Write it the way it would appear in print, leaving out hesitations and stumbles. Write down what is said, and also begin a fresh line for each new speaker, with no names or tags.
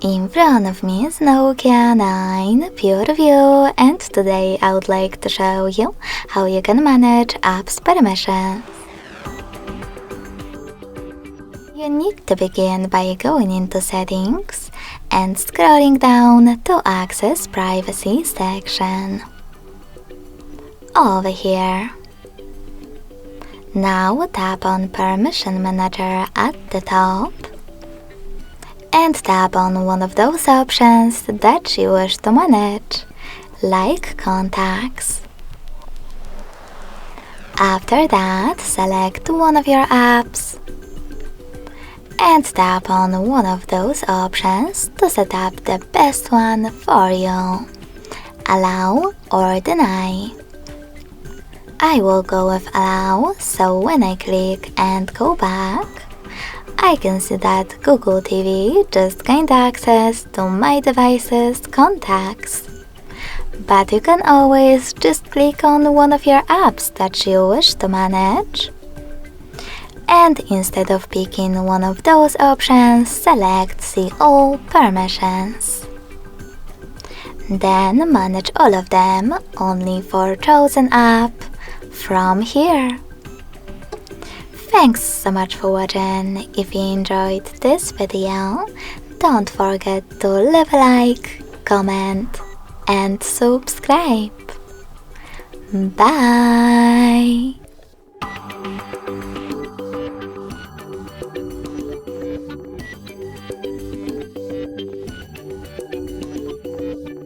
In front of me is Nokia 9 PureView, and today I would like to show you how you can manage apps permissions. You need to begin by going into Settings and scrolling down to access Privacy section. Over here. Now tap on Permission Manager at the top and tap on one of those options that you wish to manage, like Contacts. After that, select one of your apps and tap on one of those options to set up the best one for you. Allow or deny. I will go with allow, so when I click and go back, I can see that Google TV just gained access to my device's contacts. But you can always just click on one of your apps that you wish to manage. And instead of picking one of those options, select See All Permissions. Then manage all of them only for chosen app from here. Thanks so much for watching. If you enjoyed this video, don't forget to leave a like, comment and subscribe. Bye!